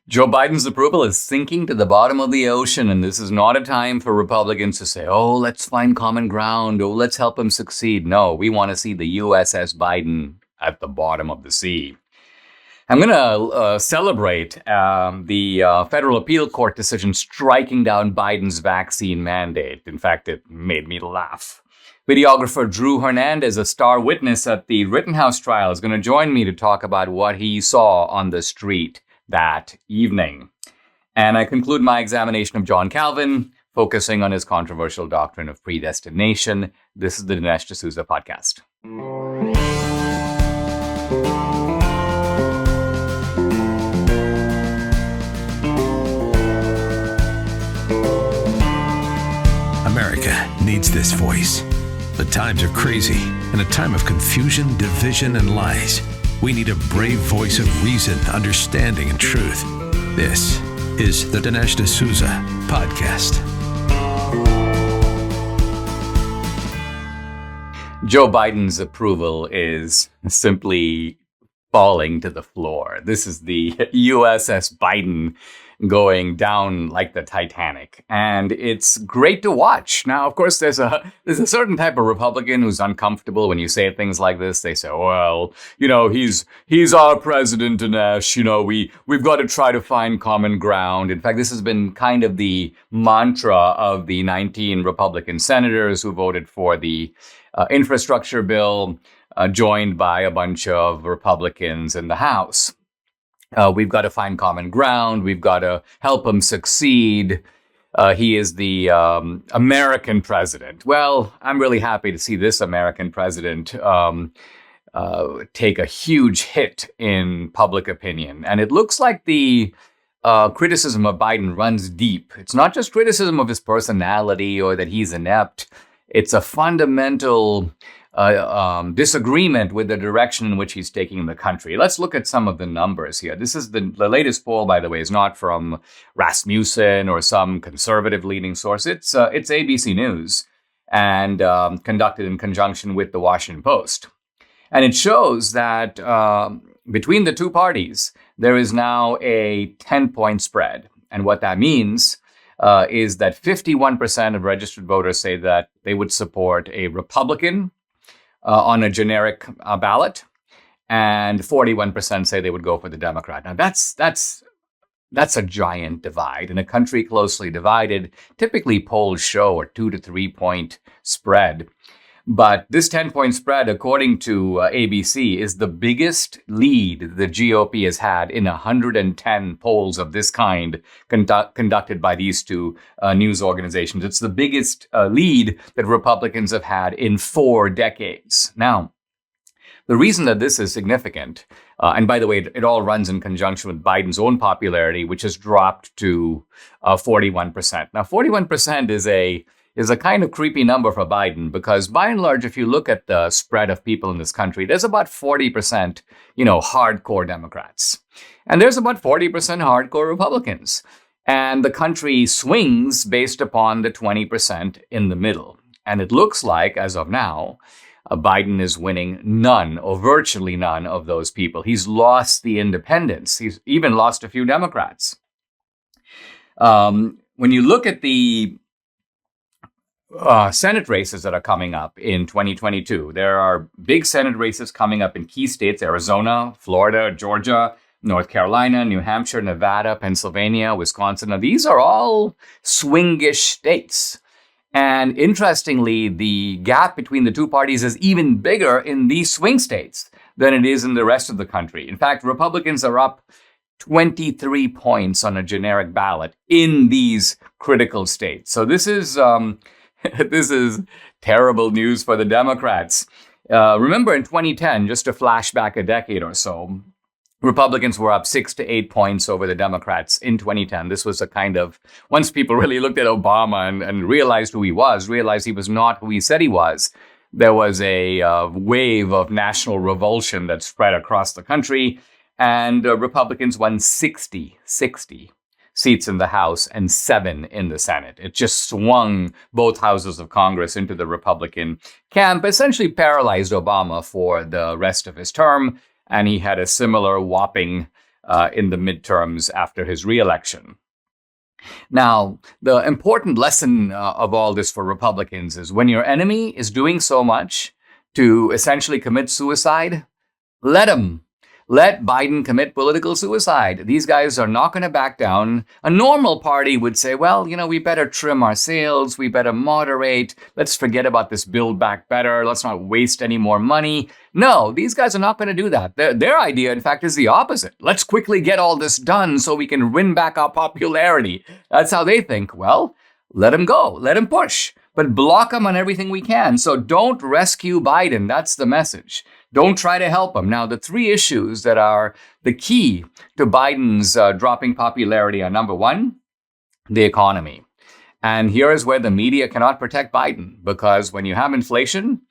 Joe Biden's approval is sinking to the bottom of the ocean, and this is not a time for Republicans to say, oh, let's find common ground, oh, let's help him succeed. No, we want to see the USS Biden at the bottom of the sea. I'm going to celebrate the federal appeal court decision striking down Biden's vaccine mandate. In fact, it made me laugh. Videographer Drew Hernandez, a star witness at the Rittenhouse trial, is going to join me to talk about what he saw on the street that evening. And I conclude my examination of John Calvin, focusing on his controversial doctrine of predestination. This is the Dinesh D'Souza podcast. America needs this voice. The times are crazy. In a time of confusion, division, and lies, we need a brave voice of reason, understanding, and truth. This is the Dinesh D'Souza podcast. Joe Biden's approval is simply falling to the floor. This is the USS Biden going down like the Titanic, and it's great to watch. Now, of course, there's a certain type of Republican who's uncomfortable when you say things like this. They say, well, he's our president, Dinesh. We've got to try to find common ground. In fact, this has been kind of the mantra of the 19 Republican senators who voted for the infrastructure bill, joined by a bunch of Republicans in the House. We've got to find common ground. We've got to help him succeed. He is the American president. Well, I'm really happy to see this American president take a huge hit in public opinion. And it looks like the criticism of Biden runs deep. It's not just criticism of his personality or that he's inept. It's a fundamental disagreement with the direction in which he's taking the country. Let's look at some of the numbers here. This is the latest poll, by the way, is not from Rasmussen or some conservative leading source. It's ABC News and conducted in conjunction with the Washington Post. And it shows that between the two parties, there is now a 10-point spread. And what that means is that 51% of registered voters say that they would support a Republican on a generic ballot, and 41% say they would go for the Democrat. Now, that's a giant divide. In a country closely divided, typically polls show a 2 to 3 point spread. But this 10-point spread, according to ABC, is the biggest lead the GOP has had in 110 polls of this kind conducted by these two news organizations. It's the biggest lead that Republicans have had in 4 decades. Now, the reason that this is significant, and by the way, it all runs in conjunction with Biden's own popularity, which has dropped to 41%. Now, 41% is a kind of creepy number for Biden, because by and large, if you look at the spread of people in this country, there's about 40%, hardcore Democrats. And there's about 40% hardcore Republicans. And the country swings based upon the 20% in the middle. And it looks like, as of now, Biden is winning none or virtually none of those people. He's lost the independents. He's even lost a few Democrats. When you look at the Senate races that are coming up in 2022. There are big Senate races coming up in key states: Arizona, Florida, Georgia, North Carolina, New Hampshire, Nevada, Pennsylvania, Wisconsin. Now, these are all swingish states. And interestingly, the gap between the two parties is even bigger in these swing states than it is in the rest of the country. In fact, Republicans are up 23 points on a generic ballot in these critical states. So this is terrible news for the Democrats. Remember in 2010, just to flash back a decade or so, Republicans were up 6 to 8 points over the Democrats in 2010. This was a kind of, once people really looked at Obama and realized who he was, realized he was not who he said he was, there was a wave of national revulsion that spread across the country, and Republicans won 60 seats in the House and 7 in the Senate. It just swung both houses of Congress into the Republican camp, essentially paralyzed Obama for the rest of his term. And he had a similar whopping in the midterms after his reelection. Now, the important lesson of all this for Republicans is when your enemy is doing so much to essentially commit suicide, let him. Let Biden commit political suicide. These guys are not going to back down. A normal party would say, well, we better trim our sails. We better moderate. Let's forget about this Build Back Better. Let's not waste any more money. No, these guys are not going to do that. Their idea, in fact, is the opposite. Let's quickly get all this done so we can win back our popularity. That's how they think. Well, let him go. Let him push. But block him on everything we can. So don't rescue Biden. That's the message. Don't try to help him. Now, the three issues that are the key to Biden's dropping popularity are, number one, the economy. And here is where the media cannot protect Biden, because when you have inflation,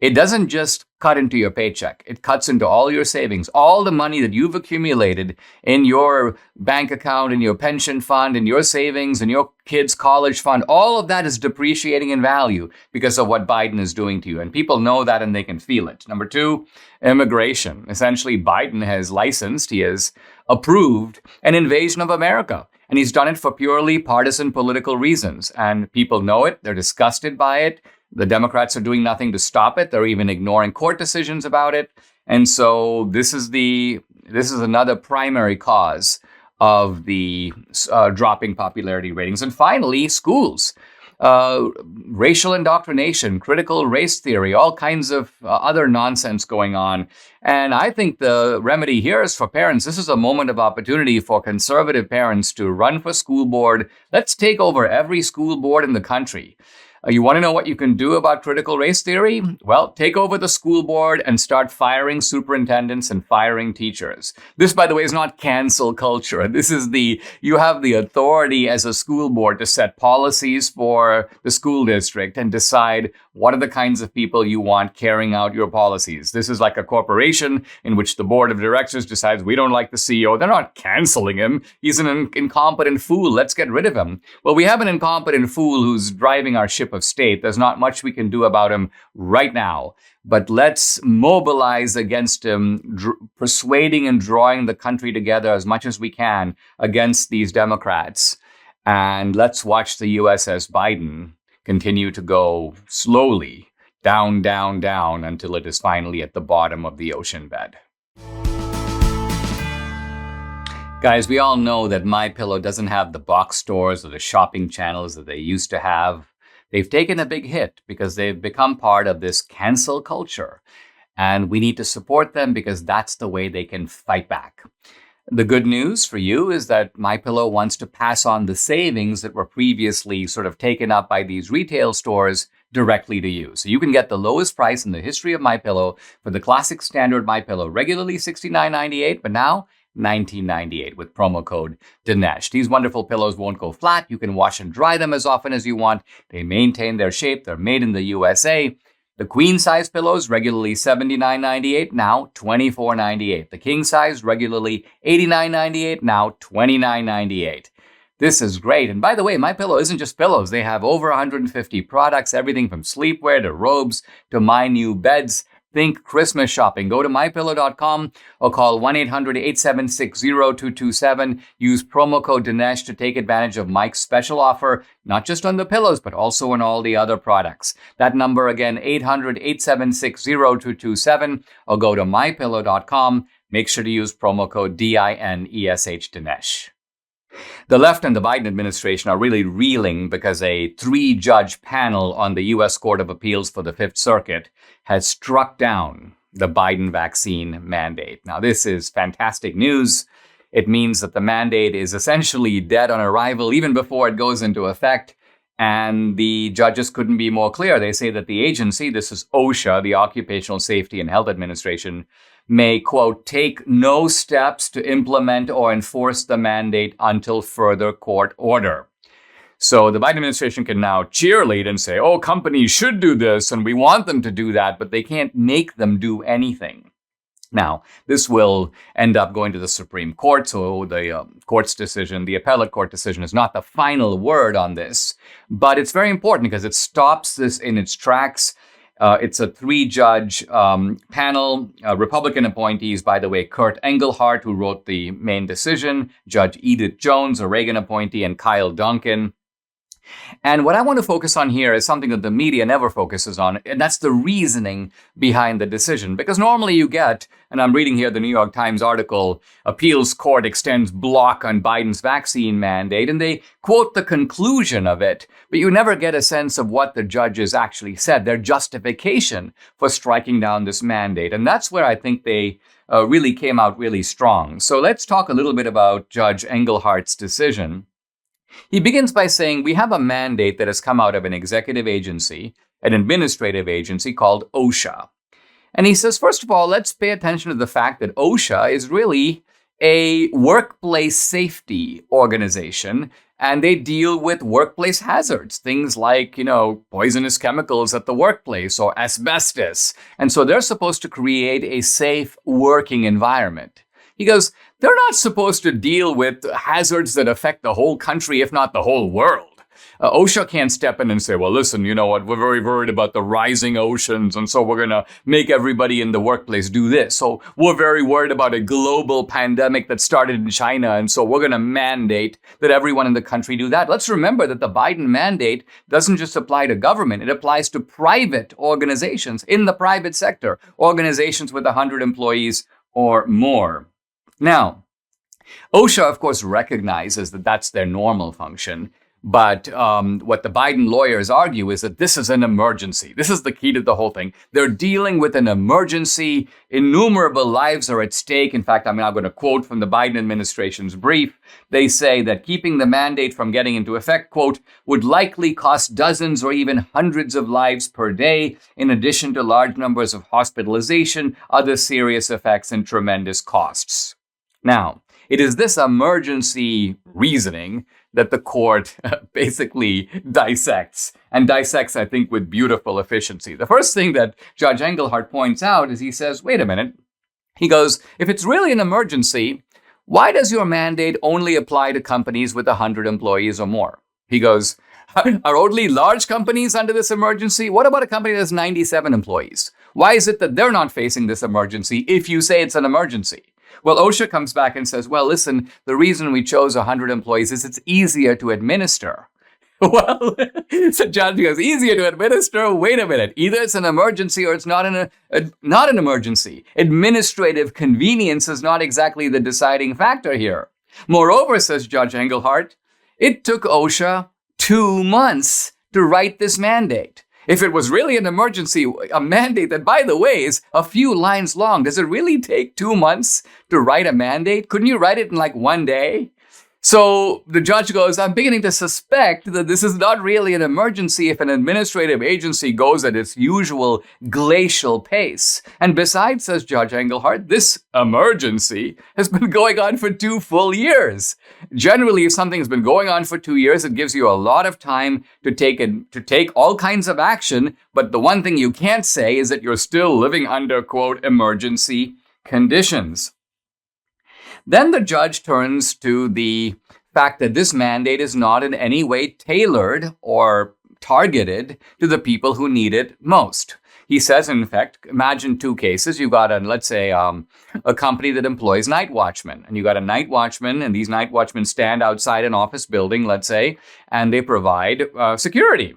it doesn't just cut into your paycheck. It cuts into all your savings, all the money that you've accumulated in your bank account, in your pension fund, in your savings, in your kids' college fund. All of that is depreciating in value because of what Biden is doing to you. And people know that and they can feel it. Number two, immigration. Essentially, Biden has licensed, he has approved an invasion of America. And he's done it for purely partisan political reasons. And people know it. They're disgusted by it. The Democrats are doing nothing to stop it. They're even ignoring court decisions about it. And so this is another primary cause of the dropping popularity ratings. And finally, schools. Racial indoctrination, critical race theory, all kinds of other nonsense going on. And I think the remedy here is for parents. This is a moment of opportunity for conservative parents to run for school board. Let's take over every school board in the country. You want to know what you can do about critical race theory? Well, take over the school board and start firing superintendents and firing teachers. This, by the way, is not cancel culture. This is you have the authority as a school board to set policies for the school district and decide what are the kinds of people you want carrying out your policies. This is like a corporation in which the board of directors decides we don't like the CEO. They're not canceling him. He's an incompetent fool. Let's get rid of him. Well, we have an incompetent fool who's driving our ship of state. There's not much we can do about him right now, but let's mobilize against him, persuading and drawing the country together as much as we can against these Democrats. And let's watch the USS Biden continue to go slowly down, down, down until it is finally at the bottom of the ocean bed. Guys, we all know that MyPillow doesn't have the box stores or the shopping channels that they used to have. They've taken a big hit because they've become part of this cancel culture. And we need to support them because that's the way they can fight back. The good news for you is that MyPillow wants to pass on the savings that were previously sort of taken up by these retail stores directly to you. So you can get the lowest price in the history of MyPillow for the classic standard MyPillow, regularly $69.98, but now $19.98 with promo code Dinesh. These wonderful pillows won't go flat. You can wash and dry them as often as you want. They maintain their shape. They're made in the USA. The queen size pillows, regularly $79.98, now $24.98. The king size, regularly $89.98, now $29.98. This is great. And by the way, MyPillow isn't just pillows. They have over 150 products, everything from sleepwear to robes to my new beds. Think Christmas shopping. Go to mypillow.com or call 1-800-876-0227. Use promo code Dinesh to take advantage of Mike's special offer, not just on the pillows, but also on all the other products. That number again, 800-876-0227, or go to mypillow.com. Make sure to use promo code DINESH Dinesh. The left and the Biden administration are really reeling because a 3-judge panel on the U.S. Court of Appeals for the Fifth Circuit has struck down the Biden vaccine mandate. Now, this is fantastic news. It means that the mandate is essentially dead on arrival even before it goes into effect. And the judges couldn't be more clear. They say that the agency, this is OSHA, the Occupational Safety and Health Administration, may, quote, take no steps to implement or enforce the mandate until further court order. So the Biden administration can now cheerlead and say, oh, companies should do this and we want them to do that, but they can't make them do anything. Now, this will end up going to the Supreme Court, so the court's decision, the appellate court decision, is not the final word on this, but it's very important because it stops this in its tracks. It's a 3-judge panel, Republican appointees, by the way, Kurt Engelhardt, who wrote the main decision, Judge Edith Jones, a Reagan appointee, and Kyle Duncan. And what I want to focus on here is something that the media never focuses on, and that's the reasoning behind the decision. Because normally you get, and I'm reading here the New York Times article, appeals court extends block on Biden's vaccine mandate, and they quote the conclusion of it, but you never get a sense of what the judges actually said, their justification for striking down this mandate. And that's where I think they really came out really strong. So let's talk a little bit about Judge Engelhardt's decision. He begins by saying, we have a mandate that has come out of an executive agency, an administrative agency called OSHA. And he says, first of all, let's pay attention to the fact that OSHA is really a workplace safety organization, and they deal with workplace hazards, things like, poisonous chemicals at the workplace or asbestos. And so they're supposed to create a safe working environment. He goes, they're not supposed to deal with hazards that affect the whole country, if not the whole world. OSHA can't step in and say, well, listen, you know what, we're very worried about the rising oceans, and so we're going to make everybody in the workplace do this. So we're very worried about a global pandemic that started in China, and so we're going to mandate that everyone in the country do that. Let's remember that the Biden mandate doesn't just apply to government. It applies to private organizations in the private sector, organizations with 100 employees or more. Now, OSHA, of course, recognizes that that's their normal function. But what the Biden lawyers argue is that this is an emergency. This is the key to the whole thing. They're dealing with an emergency. Innumerable lives are at stake. In fact, I'm now going to quote from the Biden administration's brief. They say that keeping the mandate from getting into effect, quote, would likely cost dozens or even hundreds of lives per day, in addition to large numbers of hospitalization, other serious effects, and tremendous costs. Now, it is this emergency reasoning that the court basically dissects, I think, with beautiful efficiency. The first thing that Judge Engelhardt points out is he says, wait a minute. He goes, if it's really an emergency, why does your mandate only apply to companies with 100 employees or more? He goes, are only large companies under this emergency? What about a company that has 97 employees? Why is it that they're not facing this emergency if you say it's an emergency? Well, OSHA comes back and says, well, listen, the reason we chose 100 employees is it's easier to administer. Well, so Judge goes, easier to administer? Wait a minute. Either it's an emergency or it's not an emergency. Administrative convenience is not exactly the deciding factor here. Moreover, says Judge Engelhardt, it took OSHA 2 months to write this mandate. If it was really an emergency, a mandate that, by the way, is a few lines long, does it really take 2 months to write a mandate? Couldn't you write it in like 1 day? So the judge goes, I'm beginning to suspect that this is not really an emergency if an administrative agency goes at its usual glacial pace. And besides, says Judge Engelhardt, this emergency has been going on for 2 full years. Generally, if something has been going on for 2 years, it gives you a lot of time to take all kinds of action. But the one thing you can't say is that you're still living under, quote, emergency conditions. Then the judge turns to the fact that this mandate is not in any way tailored or targeted to the people who need it most. He says, in fact, imagine 2 cases. You've got, let's say, a company that employs night watchmen. And you got a night watchman, and these night watchmen stand outside an office building, let's say, and they provide security.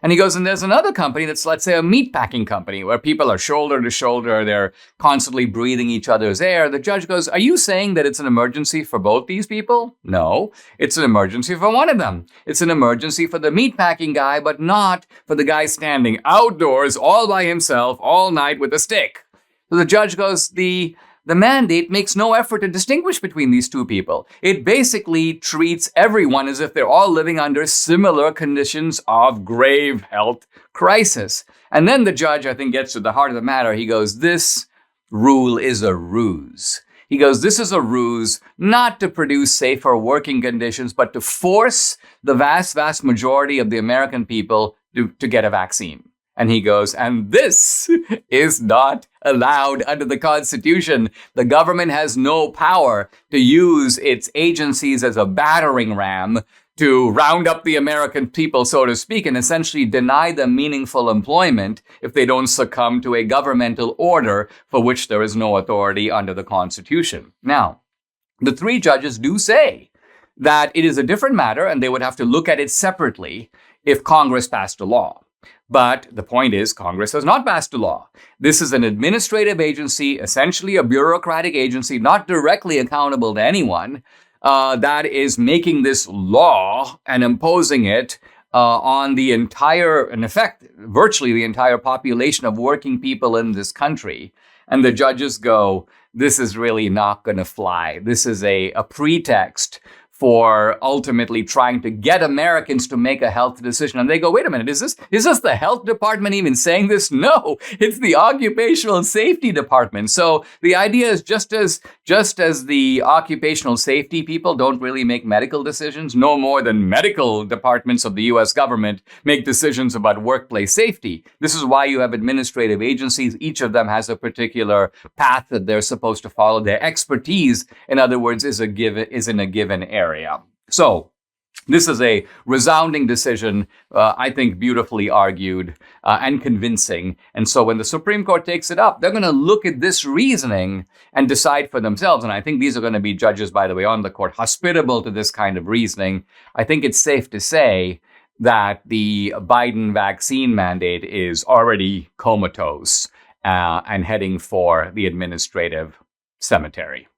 And he goes, and there's another company that's, let's say, a meatpacking company where people are shoulder to shoulder. They're constantly breathing each other's air. The judge goes, are you saying that it's an emergency for both these people? No, it's an emergency for one of them. It's an emergency for the meatpacking guy, but not for the guy standing outdoors all by himself all night with a stick. So the judge goes, the mandate makes no effort to distinguish between these 2 people. It basically treats everyone as if they're all living under similar conditions of grave health crisis. And then the judge, I think, gets to the heart of the matter. He goes, this rule is a ruse. He goes, this is a ruse not to produce safer working conditions, but to force the vast, vast majority of the American people to get a vaccine. And he goes, and this is not allowed under the Constitution. The government has no power to use its agencies as a battering ram to round up the American people, so to speak, and essentially deny them meaningful employment if they don't succumb to a governmental order for which there is no authority under the Constitution. Now, the three judges do say that it is a different matter and they would have to look at it separately if Congress passed a law. But the point is, Congress has not passed a law. This is an administrative agency, essentially a bureaucratic agency, not directly accountable to anyone, that is making this law and imposing it on the entire, in effect, virtually the entire population of working people in this country. And the judges go, this is really not going to fly. This is a pretext for ultimately trying to get Americans to make a health decision. And they go, wait a minute, is this the health department even saying this? No, it's the occupational safety department. So the idea is just as the occupational safety people don't really make medical decisions, no more than medical departments of the US government make decisions about workplace safety. This is why you have administrative agencies. Each of them has a particular path that they're supposed to follow. Their expertise, in other words, is in a given area. So this is a resounding decision, I think beautifully argued and convincing. And so when the Supreme Court takes it up, they're going to look at this reasoning and decide for themselves. And I think these are going to be judges, by the way, on the court, hospitable to this kind of reasoning. I think it's safe to say that the Biden vaccine mandate is already comatose and heading for the administrative cemetery.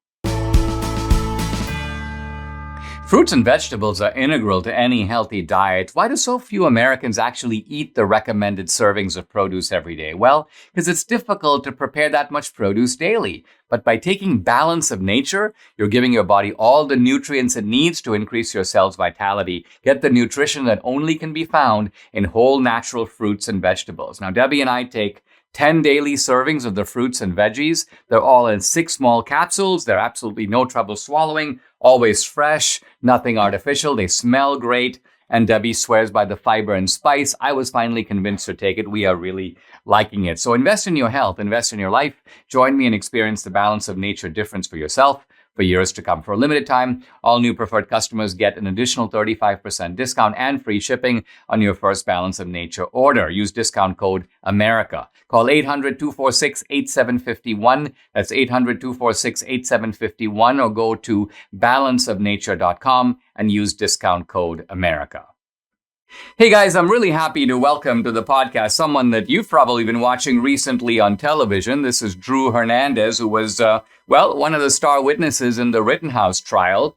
Fruits and vegetables are integral to any healthy diet. Why do so few Americans actually eat the recommended servings of produce every day? Well, because it's difficult to prepare that much produce daily. But by taking Balance of Nature, you're giving your body all the nutrients it needs to increase your cell's vitality. Get the nutrition that only can be found in whole natural fruits and vegetables. Now, Debbie and I take 10 daily servings of the fruits and veggies. They're all in 6 small capsules. They're absolutely no trouble swallowing, always fresh, nothing artificial. They smell great. And Debbie swears by the fiber and spice. I was finally convinced to take it. We are really liking it. So invest in your health, invest in your life. Join me and experience the Balance of Nature difference for yourself for years to come. For a limited time, all new preferred customers get an additional 35% discount and free shipping on your first Balance of Nature order. Use discount code AMERICA. Call 800-246-8751. That's 800-246-8751, or go to balanceofnature.com and use discount code AMERICA. Hey guys, I'm really happy to welcome to the podcast someone that you've probably been watching recently on television. This is Drew Hernandez, who was, one of the star witnesses in the Rittenhouse trial.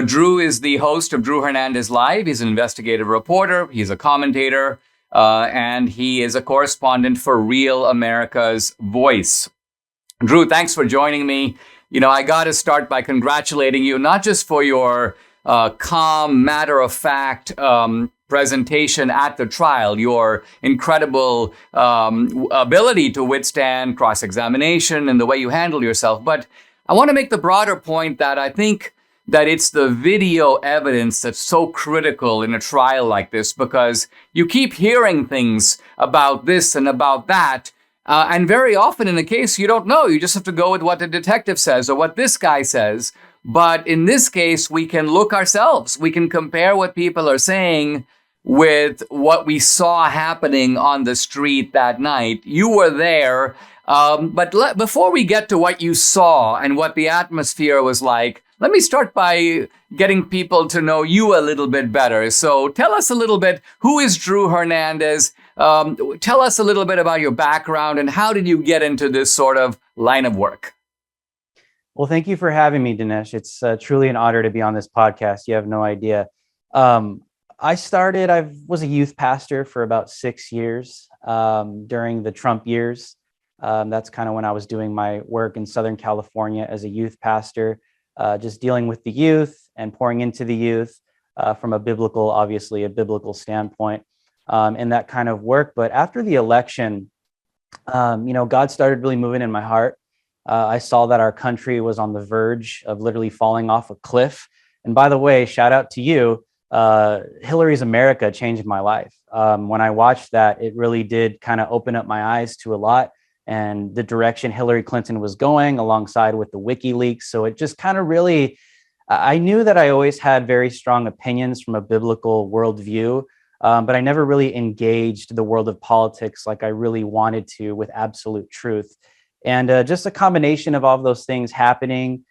Drew is the host of Drew Hernandez Live. He's an investigative reporter. He's a commentator, and he is a correspondent for Real America's Voice. Drew, thanks for joining me. You know, I got to start by congratulating you, not just for your calm, matter-of-fact presentation at the trial, your incredible ability to withstand cross-examination and the way you handle yourself. But I want to make the broader point that I think that it's the video evidence that's so critical in a trial like this, because you keep hearing things about this and about that. And very often in a case, you don't know. You just have to go with what the detective says or what this guy says. But in this case, we can look ourselves. We can compare what people are saying with what we saw happening on the street that night. You were there. But before we get to what you saw and what the atmosphere was like, let me start by getting people to know you a little bit better. So tell us a little bit, who is Drew Hernandez? Tell us a little bit about your background and how did you get into this sort of line of work? Well, thank you for having me, Dinesh. It's truly an honor to be on this podcast. You have no idea. I was a youth pastor for about 6 years during the Trump years. That's kind of when I was doing my work in Southern California as a youth pastor, just dealing with the youth and pouring into the youth from a biblical standpoint in that kind of work. But after the election, God started really moving in my heart. I saw that our country was on the verge of literally falling off a cliff. And by the way, shout out to you. Hillary's America changed my life. When I watched that, it really did kind of open up my eyes to a lot and the direction Hillary Clinton was going alongside with the WikiLeaks. So it just kind of really I knew that I always had very strong opinions from a biblical worldview, but I never really engaged the world of politics like I really wanted to with absolute truth. And just a combination of all of those things happening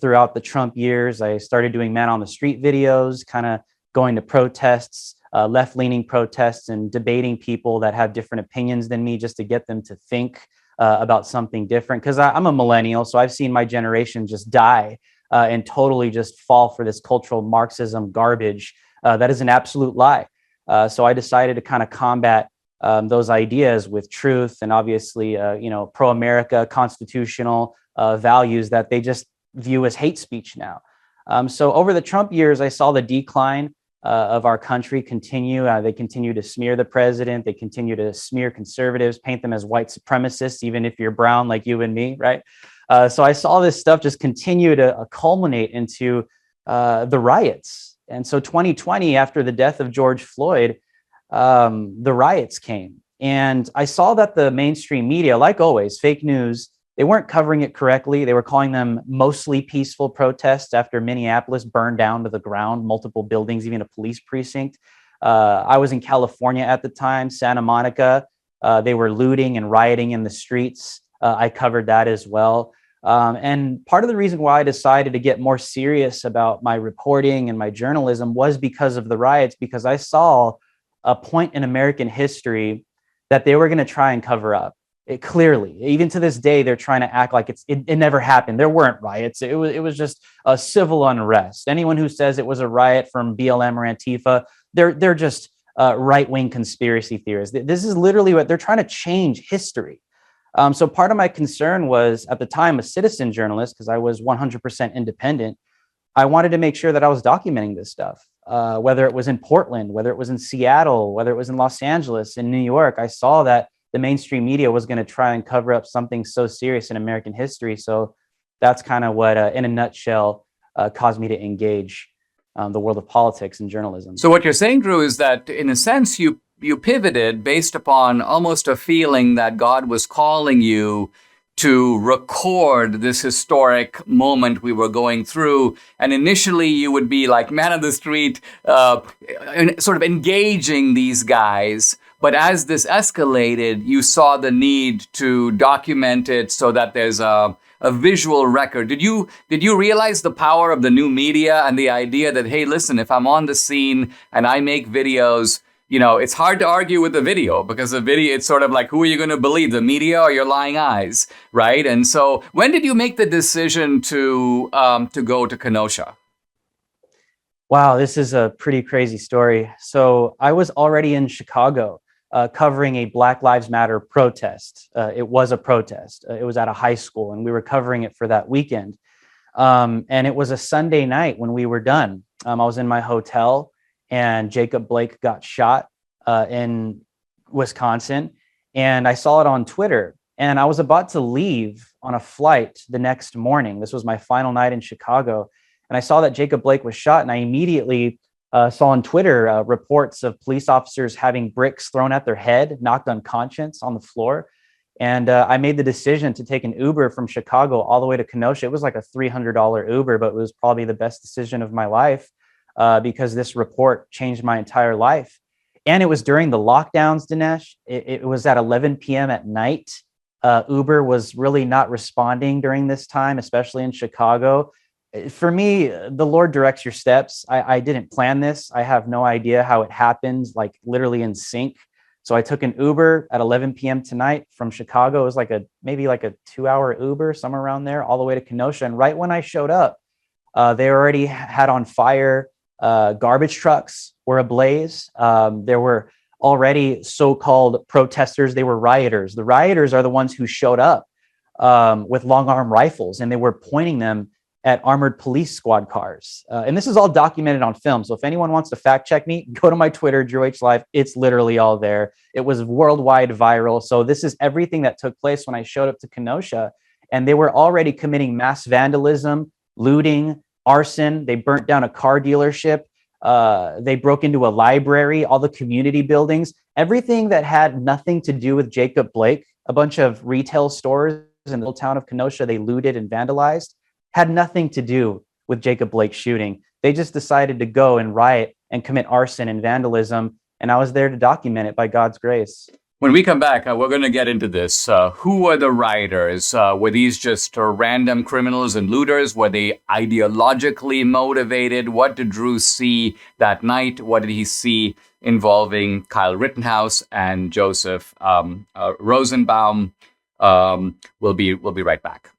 throughout the Trump years, I started doing man on the street videos, kind of going to protests, left-leaning protests, and debating people that have different opinions than me just to get them to think about something different. Because I'm a millennial, so I've seen my generation just die and totally just fall for this cultural Marxism garbage that is an absolute lie. So I decided to kind of combat those ideas with truth and obviously, pro-America constitutional values that they just view as hate speech now. So over the Trump years, I saw the decline of our country continue. They continue to smear the president. They continue to smear conservatives, paint them as white supremacists, even if you're brown like you and me, right? So I saw this stuff just continue to culminate into the riots. And so 2020, after the death of George Floyd, the riots came. And I saw that the mainstream media, like always, fake news, they weren't covering it correctly. They were calling them mostly peaceful protests after Minneapolis burned down to the ground, multiple buildings, even a police precinct. I was in California at the time, Santa Monica. They were looting and rioting in the streets. I covered that as well. And part of the reason why I decided to get more serious about my reporting and my journalism was because of the riots, because I saw a point in American history that they were going to try and cover up. It clearly, even to this day, they're trying to act like it never happened. There weren't riots. It was just a civil unrest. Anyone who says it was a riot from BLM or Antifa, they're just right-wing conspiracy theorists. This is literally what they're trying to change history. So part of my concern was, at the time, a citizen journalist, because I was 100% independent. I wanted to make sure that I was documenting this stuff, whether it was in Portland, whether it was in Seattle, whether it was in Los Angeles, in New York. I saw that the mainstream media was going to try and cover up something so serious in American history. So that's kind of what, in a nutshell, caused me to engage the world of politics and journalism. So what you're saying, Drew, is that in a sense you pivoted based upon almost a feeling that God was calling you to record this historic moment we were going through. And initially you would be like man of the street, sort of engaging these guys. But as this escalated, you saw the need to document it so that there's a visual record. Did you realize the power of the new media and the idea that, hey, listen, if I'm on the scene and I make videos, it's hard to argue with the video, because the video, it's sort of like, who are you going to believe, the media or your lying eyes, right? And so when did you make the decision to go to Kenosha? Wow, this is a pretty crazy story. So I was already in Chicago covering a Black Lives Matter protest. It was a protest. It was at a high school, and we were covering it for that weekend. And it was a Sunday night when we were done. I was in my hotel, and Jacob Blake got shot in Wisconsin. And I saw it on Twitter. And I was about to leave on a flight the next morning. This was my final night in Chicago. And I saw that Jacob Blake was shot. And I immediately saw on Twitter reports of police officers having bricks thrown at their head, knocked unconscious on the floor. And I made the decision to take an Uber from Chicago all the way to Kenosha. It was like a $300 Uber, but it was probably the best decision of my life because this report changed my entire life. And it was during the lockdowns, Dinesh. It was at 11 p.m. at night. Uber was really not responding during this time, especially in Chicago. For me, the Lord directs your steps. I didn't plan this. I have no idea how it happened, like literally in sync. So I took an Uber at 11 p.m. tonight from Chicago. It was like maybe like a 2-hour Uber, somewhere around there, all the way to Kenosha. And right when I showed up, they already had on fire. Garbage trucks were ablaze. There were already so-called protesters. They were rioters. The rioters are the ones who showed up with long arm rifles, and they were pointing them at armored police squad cars. And this is all documented on film. So if anyone wants to fact check me, go to my Twitter, Drew H Live. It's literally all there. It was worldwide viral. So this is everything that took place when I showed up to Kenosha. And they were already committing mass vandalism, looting, arson. They burnt down a car dealership. They broke into a library, all the community buildings, everything that had nothing to do with Jacob Blake. A bunch of retail stores in the little town of Kenosha, they looted and vandalized. Had nothing to do with Jacob Blake's shooting. They just decided to go and riot and commit arson and vandalism. And I was there to document it by God's grace. When we come back, we're going to get into this. Who were the rioters? Were these just random criminals and looters? Were they ideologically motivated? What did Drew see that night? What did he see involving Kyle Rittenhouse and Joseph Rosenbaum? We'll be right back.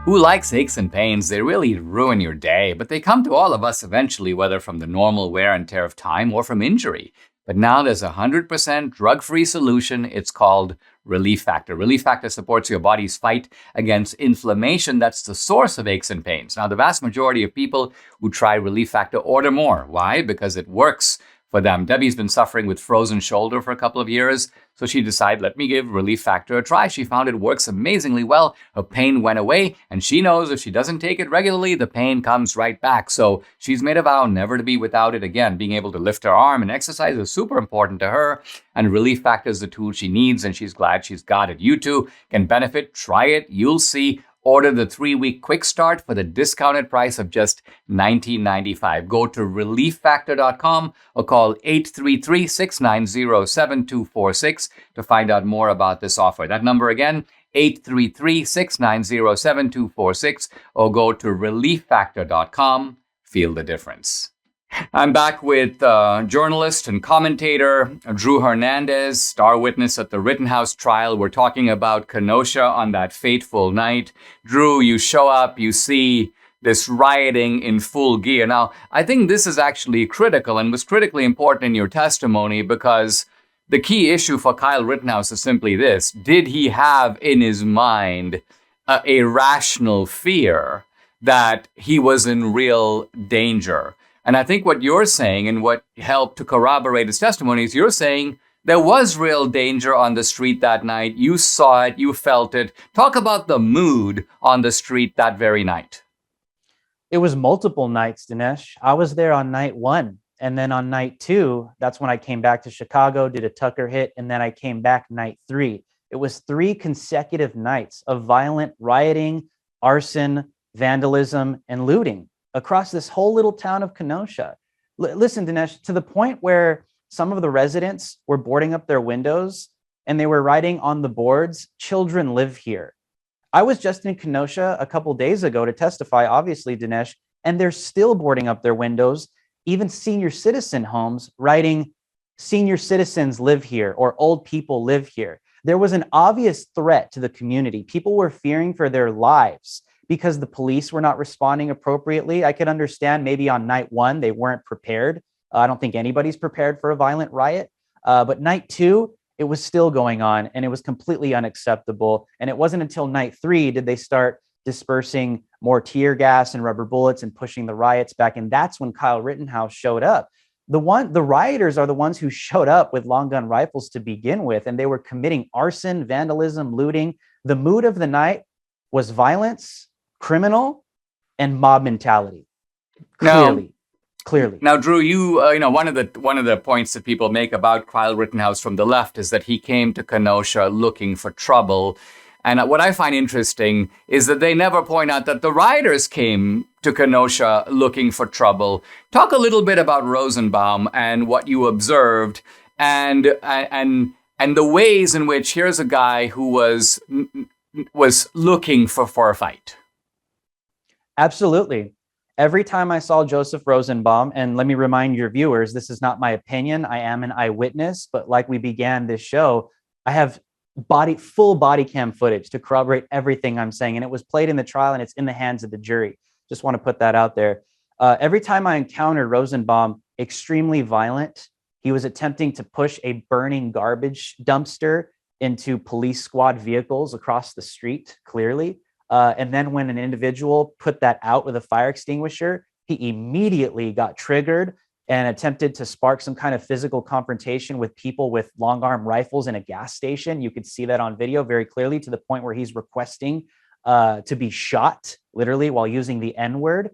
Who likes aches and pains? They really ruin your day, but they come to all of us eventually, whether from the normal wear and tear of time or from injury. But now there's a 100% drug-free solution. It's called Relief Factor. Relief Factor supports your body's fight against inflammation that's the source of aches and pains. Now, the vast majority of people who try Relief Factor order more. Why? Because it works for them. Debbie's been suffering with frozen shoulder for a couple of years, so she decided, let me give Relief Factor a try. She found it works amazingly well. Her pain went away, and she knows if she doesn't take it regularly, the pain comes right back. So she's made a vow never to be without it again. Being able to lift her arm and exercise is super important to her, and Relief Factor is the tool she needs, and she's glad she's got it. You too can benefit. Try it. You'll see. Order the 3-week quick start for the discounted price of just $19.95. Go to relieffactor.com or call 833-690-7246 to find out more about this offer. That number again, 833-690-7246, or go to relieffactor.com. Feel the difference. I'm back with journalist and commentator Drew Hernandez, star witness at the Rittenhouse trial. We're talking about Kenosha on that fateful night. Drew, you show up, you see this rioting in full gear. Now, I think this is actually critical and was critically important in your testimony, because the key issue for Kyle Rittenhouse is simply this. Did he have in his mind a rational fear that he was in real danger? And I think what you're saying, and what helped to corroborate his testimony, is you're saying there was real danger on the street that night. You saw it, you felt it. Talk about the mood on the street that very night. It was multiple nights, Dinesh. I was there on night 1. And then on night 2, that's when I came back to Chicago, did a Tucker hit, and then I came back night 3. It was 3 consecutive nights of violent rioting, arson, vandalism, and looting across this whole little town of Kenosha. Listen, Dinesh, to the point where some of the residents were boarding up their windows and they were writing on the boards, "Children live here." I was just in Kenosha a couple days ago to testify, obviously, Dinesh, and they're still boarding up their windows, even senior citizen homes, writing, "Senior citizens live here," or "Old people live here." There was an obvious threat to the community. People were fearing for their lives because the police were not responding appropriately. I could understand maybe on night 1, they weren't prepared. I don't think anybody's prepared for a violent riot. But night 2, it was still going on, and it was completely unacceptable. And it wasn't until night 3 did they start dispersing more tear gas and rubber bullets and pushing the riots back. And that's when Kyle Rittenhouse showed up. The rioters are the ones who showed up with long gun rifles to begin with, and they were committing arson, vandalism, looting. The mood of the night was violence, criminal, and mob mentality. Clearly. Now, Drew, you know, one of the points that people make about Kyle Rittenhouse from the left is that he came to Kenosha looking for trouble. And what I find interesting is that they never point out that the rioters came to Kenosha looking for trouble. Talk a little bit about Rosenbaum and what you observed, and the ways in which here's a guy who was looking for a fight. Absolutely. Every time I saw Joseph Rosenbaum, and let me remind your viewers, this is not my opinion. I am an eyewitness, but like we began this show, I have full body cam footage to corroborate everything I'm saying. And it was played in the trial, and it's in the hands of the jury. Just want to put that out there. Every time I encountered Rosenbaum, extremely violent. He was attempting to push a burning garbage dumpster into police squad vehicles across the street, clearly. And then when an individual put that out with a fire extinguisher, he immediately got triggered and attempted to spark some kind of physical confrontation with people with long arm rifles in a gas station. You could see that on video very clearly, to the point where he's requesting to be shot, literally, while using the N-word.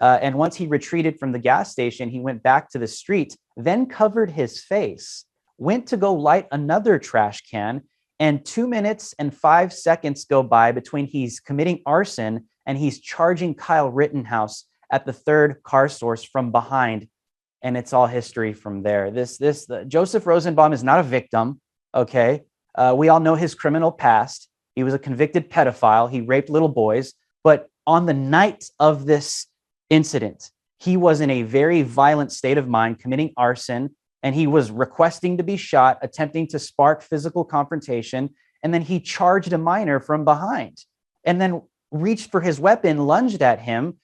And once he retreated from the gas station, he went back to the street, then covered his face, went to go light another trash can, And 2 minutes and 5 seconds go by between he's committing arson and he's charging Kyle Rittenhouse at the third car source from behind. And it's all history from there. Joseph Rosenbaum is not a victim. Okay. We all know his criminal past. He was a convicted pedophile. He raped little boys. But on the night of this incident, he was in a very violent state of mind, committing arson, and he was requesting to be shot, attempting to spark physical confrontation. And then he charged a minor from behind and then reached for his weapon, lunged at him.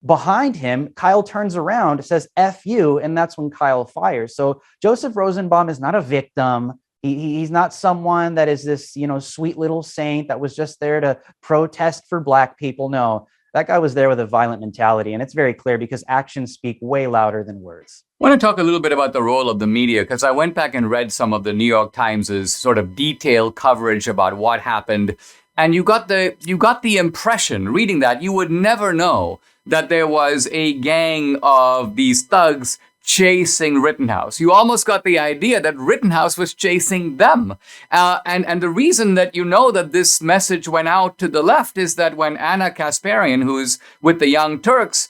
Behind him, Kyle turns around, says, F you, and that's when Kyle fires. So Joseph Rosenbaum is not a victim. He's not someone that is this, sweet little saint that was just there to protest for Black people. No, that guy was there with a violent mentality. And it's very clear because actions speak way louder than words. I want to talk a little bit about the role of the media, because I went back and read some of the New York Times's sort of detailed coverage about what happened. And you got the impression, reading that, you would never know that there was a gang of these thugs chasing Rittenhouse. You almost got the idea that Rittenhouse was chasing them. And the reason that you know that this message went out to the left is that when Anna Kasparian, who's with the Young Turks,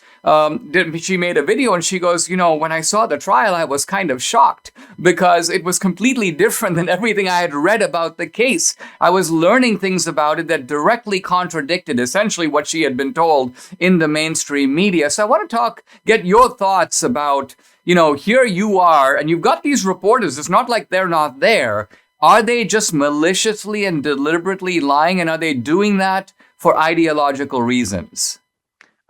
she made a video and she goes, when I saw the trial, I was kind of shocked because it was completely different than everything I had read about the case. I was learning things about it that directly contradicted essentially what she had been told in the mainstream media. So I want to get your thoughts about, here you are and you've got these reporters. It's not like they're not there. Are they just maliciously and deliberately lying? And are they doing that for ideological reasons?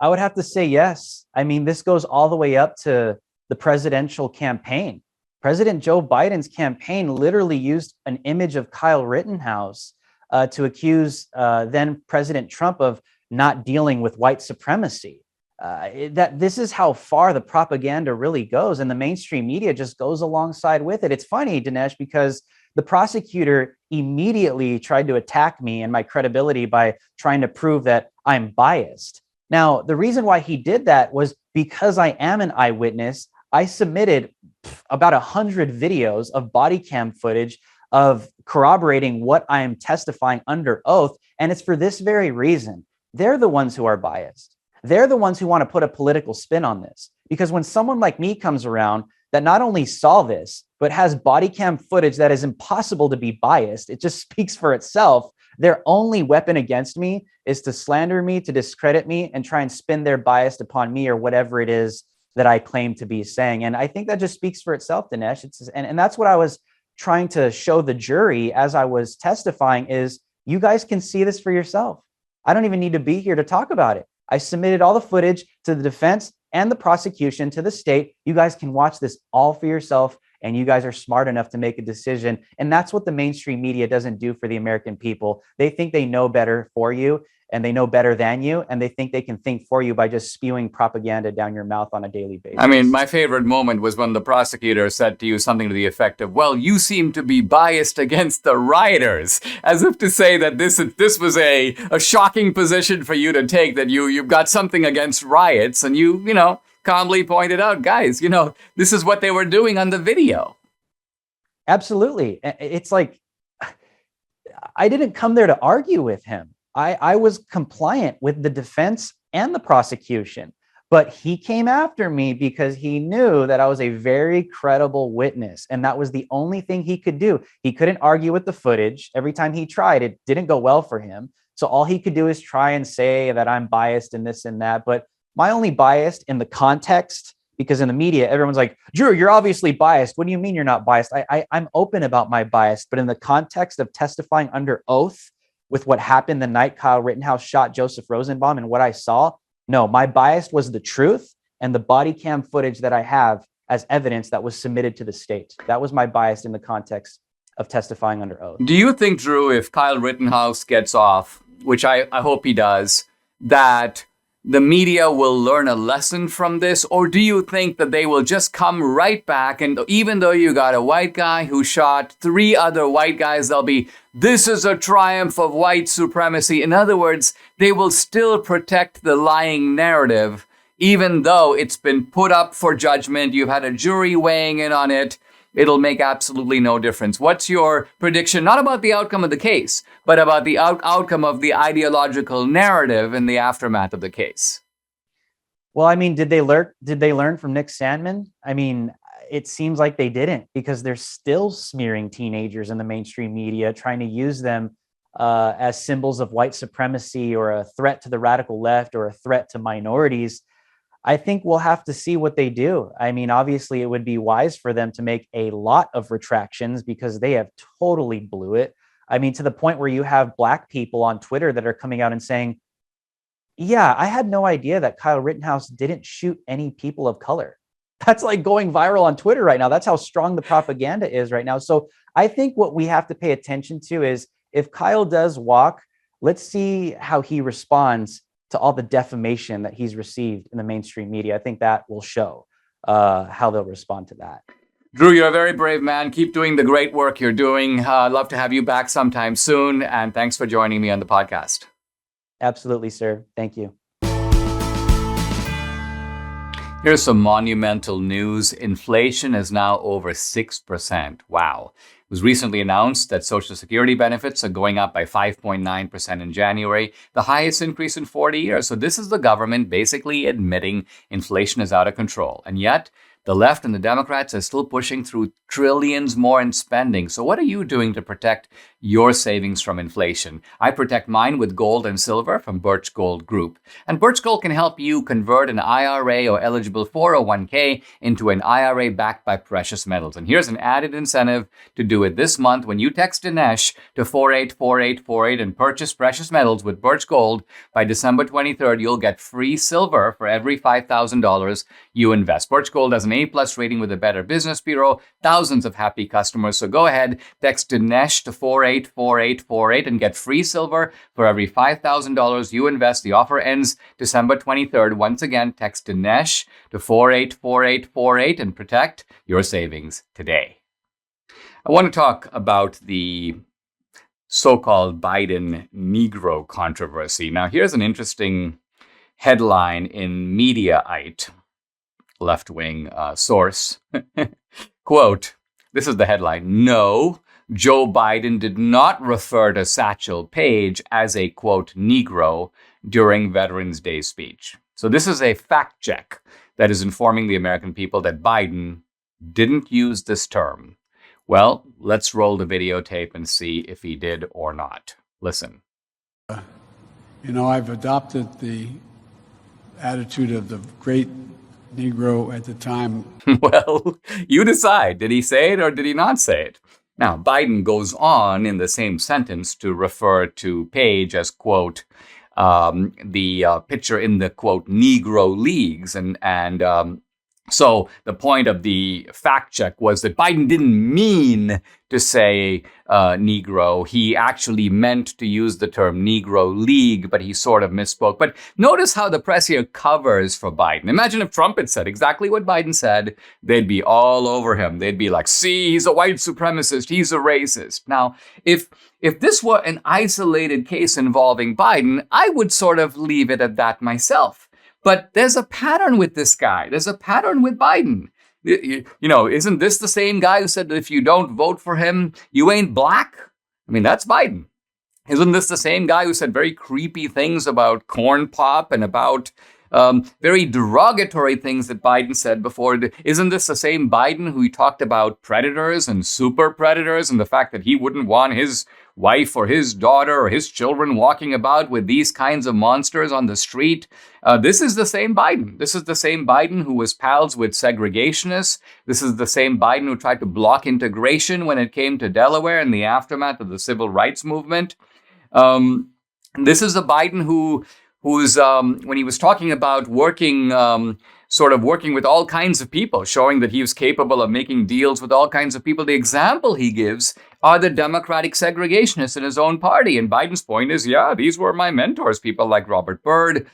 I would have to say yes. I mean, this goes all the way up to the presidential campaign. President Joe Biden's campaign literally used an image of Kyle Rittenhouse to accuse then President Trump of not dealing with white supremacy. That this is how far the propaganda really goes, and the mainstream media just goes alongside with it. It's funny, Dinesh, because the prosecutor immediately tried to attack me and my credibility by trying to prove that I'm biased. Now, the reason why he did that was because I am an eyewitness. I submitted about 100 videos of body cam footage of corroborating what I am testifying under oath. And it's for this very reason. They're the ones who are biased. They're the ones who want to put a political spin on this. Because when someone like me comes around that not only saw this, but has body cam footage that is impossible to be biased, it just speaks for itself. Their only weapon against me is to slander me, to discredit me, and try and spin their bias upon me or whatever it is that I claim to be saying. And I think that just speaks for itself, Dinesh. And that's what I was trying to show the jury as I was testifying is you guys can see this for yourself. I don't even need to be here to talk about it. I submitted all the footage to the defense and the prosecution to the state. You guys can watch this all for yourself. And you guys are smart enough to make a decision. And that's what the mainstream media doesn't do for the American people. They think they know better for you and they know better than you. And they think they can think for you by just spewing propaganda down your mouth on a daily basis. I mean, my favorite moment was when the prosecutor said to you something to the effect of, well, you seem to be biased against the rioters, as if to say that this was a shocking position for you to take, that you've got something against riots and you calmly pointed out, guys, this is what they were doing on the video. Absolutely. It's like, I didn't come there to argue with him. I was compliant with the defense and the prosecution, but he came after me because he knew that I was a very credible witness. And that was the only thing he could do. He couldn't argue with the footage. Every time he tried, it didn't go well for him. So all he could do is try and say that I'm biased in this and that. But my only bias in the context, because in the media, everyone's like, Drew, you're obviously biased. What do you mean you're not biased? I'm open about my bias, but in the context of testifying under oath with what happened the night Kyle Rittenhouse shot Joseph Rosenbaum and what I saw, no, my bias was the truth and the body cam footage that I have as evidence that was submitted to the state. That was my bias in the context of testifying under oath. Do you think, Drew, if Kyle Rittenhouse gets off, which I hope he does, that the media will learn a lesson from this? Or do you think that they will just come right back, and even though you got a white guy who shot 3 other white guys, they'll be, this is a triumph of white supremacy. In other words, they will still protect the lying narrative, even though it's been put up for judgment. You've had a jury weighing in on it. it'll make absolutely no difference. What's your prediction, not about the outcome of the case, but about the outcome of the ideological narrative in the aftermath of the case? Well, I mean, did they learn from Nick Sandmann? I mean, it seems like they didn't, because they're still smearing teenagers in the mainstream media, trying to use them as symbols of white supremacy or a threat to the radical left or a threat to minorities. I think we'll have to see what they do. I mean, obviously, it would be wise for them to make a lot of retractions, because they have totally blew it. I mean, to the point where you have Black people on Twitter that are coming out and saying, yeah, I had no idea that Kyle Rittenhouse didn't shoot any people of color. That's like going viral on Twitter right now. That's how strong the propaganda is right now. So I think what we have to pay attention to is, if Kyle does walk, let's see how he responds to all the defamation that he's received in the mainstream media. I think that will show how they'll respond to that. Drew, you're a very brave man. Keep doing the great work you're doing. I'd love to have you back sometime soon. And thanks for joining me on the podcast. Absolutely, sir. Thank you. Here's some monumental news. Inflation is now over 6%. Wow. It was recently announced that Social Security benefits are going up by 5.9% in January, the highest increase in 40 years. So this is the government basically admitting inflation is out of control. And yet, the left and the Democrats are still pushing through trillions more in spending. So what are you doing to protect your savings from inflation? I protect mine with gold and silver from Birch Gold Group. And Birch Gold can help you convert an IRA or eligible 401k into an IRA backed by precious metals. And here's an added incentive to do it this month. When you text Dinesh to 484848 and purchase precious metals with Birch Gold by December 23rd, you'll get free silver for every $5,000 you invest. Birch Gold has an A+ rating with the Better Business Bureau, thousands of happy customers. So go ahead, text Dinesh to 484848 and get free silver for every $5,000 you invest. The offer ends December 23rd. Once again, text Dinesh to 484848 and protect your savings today. I want to talk about the so-called Biden Negro controversy. Now, here's an interesting headline in Mediaite, left-wing source. Quote, this is the headline: "No, Joe Biden did not refer to Satchel Paige as a, quote, Negro during Veterans Day speech." So this is a fact check that is informing the American people that Biden didn't use this term. Well, let's roll the videotape and see if he did or not. Listen. I've adopted the attitude of the great Negro at the time. Well, you decide. Did he say it or did he not say it? Now, Biden goes on in the same sentence to refer to Page as, quote, the pitcher in the, quote, Negro leagues. So the point of the fact check was that Biden didn't mean to say Negro. He actually meant to use the term Negro League, but he sort of misspoke. But notice how the press here covers for Biden. Imagine if Trump had said exactly what Biden said, they'd be all over him. They'd be like, see, he's a white supremacist, he's a racist. Now, if this were an isolated case involving Biden, I would sort of leave it at that myself. But there's a pattern with this guy. There's a pattern with Biden. Isn't this the same guy who said that if you don't vote for him, you ain't black? I mean, that's Biden. Isn't this the same guy who said very creepy things about corn pop and about very derogatory things that Biden said before? Isn't this the same Biden who talked about predators and super predators and the fact that he wouldn't want his wife or his daughter or his children walking about with these kinds of monsters on the street? This is the same Biden. This is the same Biden who was pals with segregationists. This is the same Biden who tried to block integration when it came to Delaware in the aftermath of the civil rights movement. This is the Biden who's when he was talking about working with all kinds of people, showing that he was capable of making deals with all kinds of people. The example he gives are the Democratic segregationists in his own party. And Biden's point is, yeah, these were my mentors, people like Robert Byrd.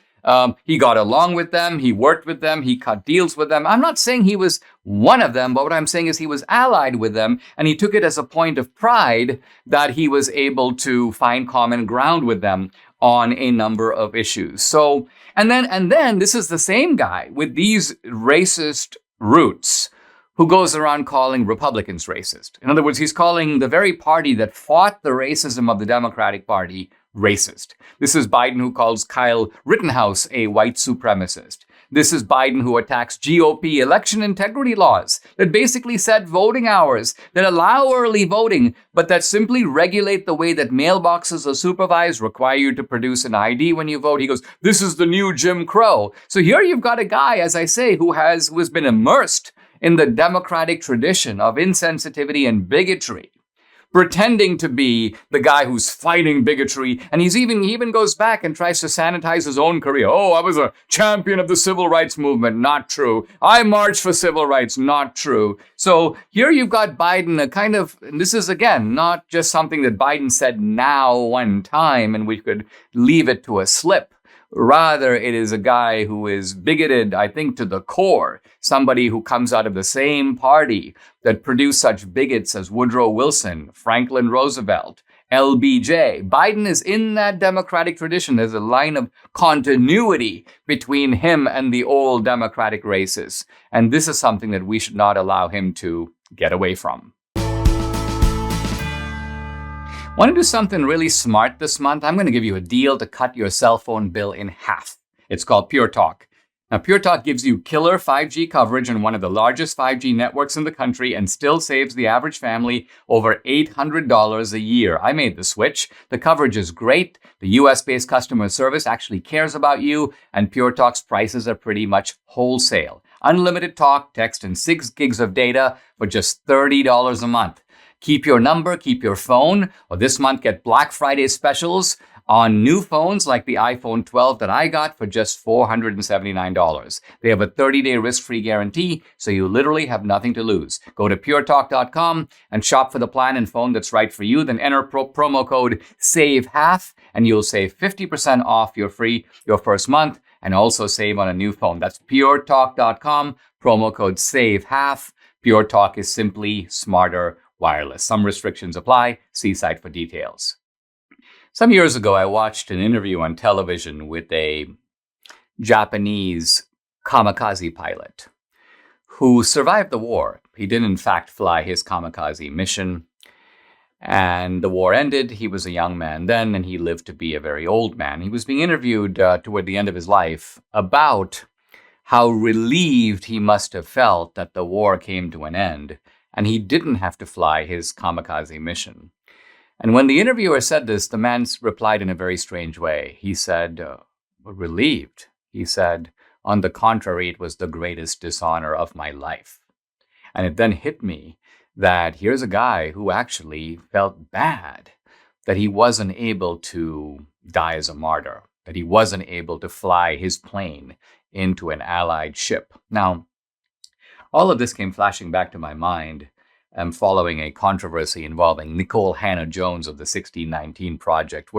He got along with them. He worked with them. He cut deals with them. I'm not saying he was one of them, but what I'm saying is he was allied with them. And he took it as a point of pride that he was able to find common ground with them on a number of issues. So, and then this is the same guy with these racist roots who goes around calling Republicans racist. In other words, he's calling the very party that fought the racism of the Democratic Party racist. This is Biden who calls Kyle Rittenhouse a white supremacist. This is Biden who attacks GOP election integrity laws that basically set voting hours, that allow early voting, but that simply regulate the way that mailboxes are supervised, require you to produce an ID when you vote. He goes, this is the new Jim Crow. So here you've got a guy, as I say, who has been immersed in the Democratic tradition of insensitivity and bigotry, pretending to be the guy who's fighting bigotry. And he even goes back and tries to sanitize his own career. Oh, I was a champion of the civil rights movement. Not true. I marched for civil rights. Not true. So here you've got Biden, a kind of, and this is again, not just something that Biden said now one time and we could leave it to a slip. Rather, it is a guy who is bigoted, I think, to the core. Somebody who comes out of the same party that produced such bigots as Woodrow Wilson, Franklin Roosevelt, LBJ. Biden is in that Democratic tradition. There's a line of continuity between him and the old Democratic races. And this is something that we should not allow him to get away from. Want to do something really smart this month? I'm going to give you a deal to cut your cell phone bill in half. It's called Pure Talk. Now, Pure Talk gives you killer 5G coverage on one of the largest 5G networks in the country and still saves the average family over $800 a year. I made the switch. The coverage is great. The US-based customer service actually cares about you, and Pure Talk's prices are pretty much wholesale. Unlimited talk, text, and 6 gigs of data for just $30 a month. Keep your number, keep your phone, or this month get Black Friday specials on new phones like the iPhone 12 that I got for just $479. They have a 30-day risk-free guarantee, so you literally have nothing to lose. Go to puretalk.com and shop for the plan and phone that's right for you. Then enter promo code SAVEHALF, and you'll save 50% off your first month and also save on a new phone. That's puretalk.com, promo code SAVEHALF. Pure Talk is simply smarter wireless. Some restrictions apply. See site for details. Some years ago, I watched an interview on television with a Japanese kamikaze pilot who survived the war. He did, in fact, fly his kamikaze mission. And the war ended. He was a young man then, and he lived to be a very old man. He was being interviewed toward the end of his life about how relieved he must have felt that the war came to an end and he didn't have to fly his kamikaze mission. And when the interviewer said this, the man replied in a very strange way. He said, relieved. He said, on the contrary, it was the greatest dishonor of my life. And it then hit me that here's a guy who actually felt bad that he wasn't able to die as a martyr, that he wasn't able to fly his plane into an Allied ship. Now, all of this came flashing back to my mind following a controversy involving Nikole Hannah-Jones of the 1619 Project.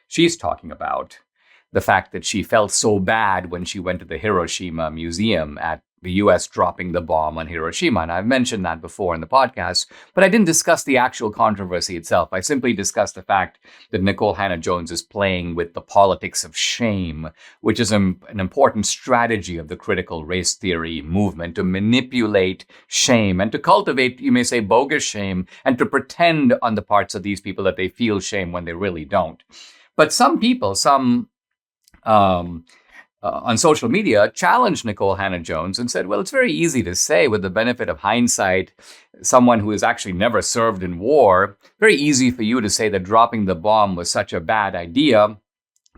She's talking about the fact that she felt so bad when she went to the Hiroshima Museum at the U.S. dropping the bomb on Hiroshima. And I've mentioned that before in the podcast, but I didn't discuss the actual controversy itself. I simply discussed the fact that Nikole Hannah-Jones is playing with the politics of shame, which is an important strategy of the critical race theory movement, to manipulate shame and to cultivate, you may say, bogus shame, and to pretend on the parts of these people that they feel shame when they really don't. But some people, on social media, challenged Nikole Hannah-Jones and said, well, it's very easy to say with the benefit of hindsight, someone who has actually never served in war, very easy for you to say that dropping the bomb was such a bad idea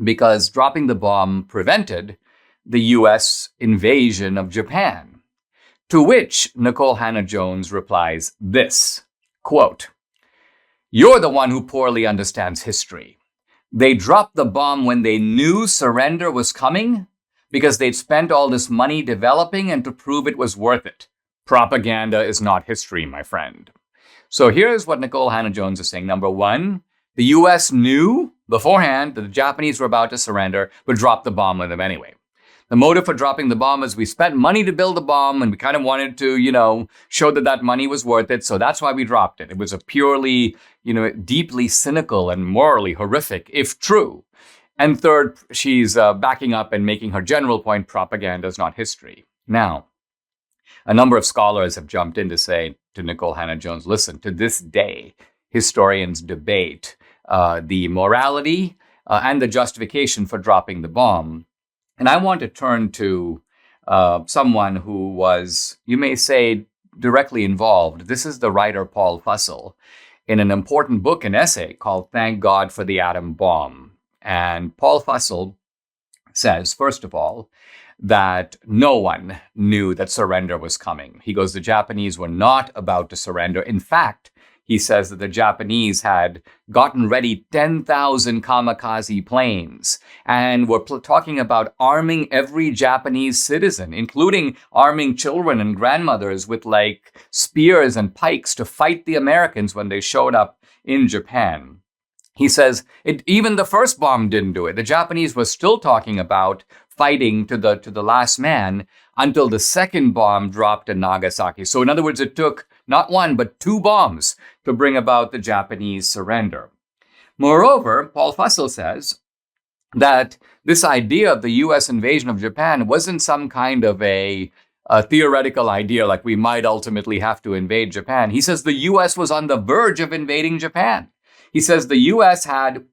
because dropping the bomb prevented the U.S. invasion of Japan. To which Nikole Hannah-Jones replies this, quote, "You're the one who poorly understands history. They dropped the bomb when they knew surrender was coming because they'd spent all this money developing and to prove it was worth it. Propaganda is not history, my friend." So here's what Nikole Hannah-Jones is saying. Number one, the U.S. knew beforehand that the Japanese were about to surrender, but dropped the bomb on them anyway. The motive for dropping the bomb is we spent money to build the bomb and we kind of wanted to, show that money was worth it. So that's why we dropped it. It was a purely, deeply cynical and morally horrific, if true. And third, she's backing up and making her general point, propaganda is not history. Now, A number of scholars have jumped in to say to Nikole Hannah-Jones, listen, to this day, historians debate the morality and the justification for dropping the bomb. And I want to turn to someone who was, you may say, directly involved. This is the writer Paul Fussell in an important book, an essay called Thank God for the Atom Bomb. And Paul Fussell says, first of all, that no one knew that surrender was coming. He goes, the Japanese were not about to surrender. In fact, he says that the Japanese had gotten ready 10,000 kamikaze planes and were talking about arming every Japanese citizen, including arming children and grandmothers with like spears and pikes to fight the Americans when they showed up in Japan. He says even the first bomb didn't do it. The Japanese were still talking about fighting to the last man until the second bomb dropped in Nagasaki. So in other words, it took not one, but two bombs to bring about the Japanese surrender. Moreover, Paul Fussell says that this idea of the U.S. invasion of Japan wasn't some kind of a theoretical idea like we might ultimately have to invade Japan. He says the U.S. was on the verge of invading Japan. He says the U.S. had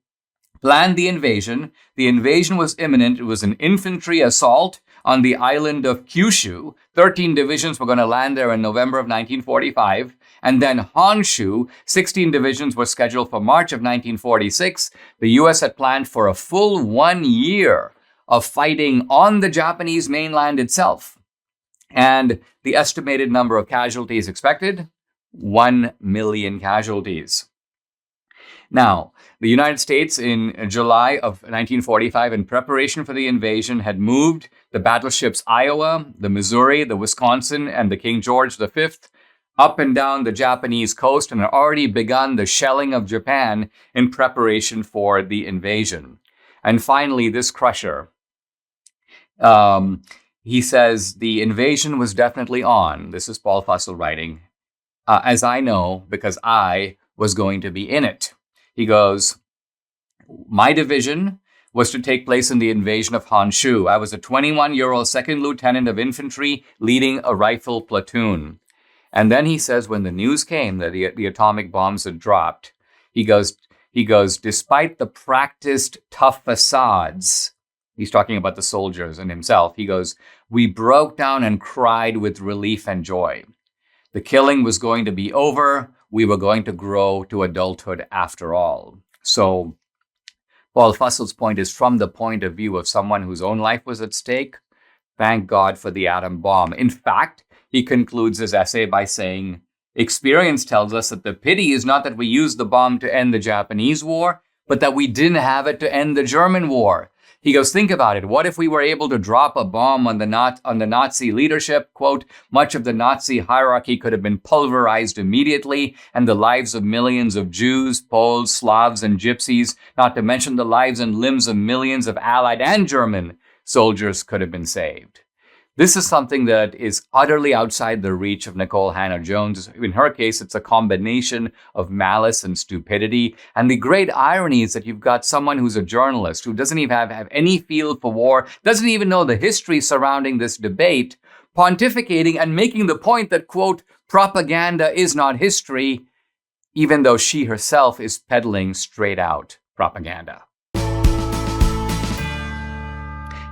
planned the invasion. The invasion was imminent. It was an infantry assault on the island of Kyushu. 13 divisions were going to land there in November of 1945. And then Honshu, 16 divisions were scheduled for March of 1946. The U.S. had planned for a full 1 year of fighting on the Japanese mainland itself. And the estimated number of casualties expected, 1 million casualties. Now, the United States in July of 1945, in preparation for the invasion, had moved the battleships Iowa, the Missouri, the Wisconsin, and the King George V up and down the Japanese coast and had already begun the shelling of Japan in preparation for the invasion. And finally, this crusher, he says, the invasion was definitely on. This is Paul Fussell writing, as I know, because I was going to be in it. He goes, my division was to take place in the invasion of Honshu. I was a 21-year-old second lieutenant of infantry leading a rifle platoon. And then he says when the news came that the atomic bombs had dropped, he goes, despite the practiced tough facades, he's talking about the soldiers and himself, he goes, we broke down and cried with relief and joy. The killing was going to be over. We were going to grow to adulthood after all. So Paul Fussell's point is from the point of view of someone whose own life was at stake. Thank God for the atom bomb. In fact, he concludes his essay by saying, experience tells us that the pity is not that we used the bomb to end the Japanese war, but that we didn't have it to end the German war. He goes, think about it. What if we were able to drop a bomb on the Nazi leadership? Quote, much of the Nazi hierarchy could have been pulverized immediately, and the lives of millions of Jews, Poles, Slavs, and Gypsies, not to mention the lives and limbs of millions of Allied and German soldiers, could have been saved. This is something that is utterly outside the reach of Nikole Hannah-Jones. In her case, it's a combination of malice and stupidity. And the great irony is that you've got someone who's a journalist who doesn't even have any feel for war, doesn't even know the history surrounding this debate, pontificating and making the point that, quote, propaganda is not history, even though she herself is peddling straight out propaganda.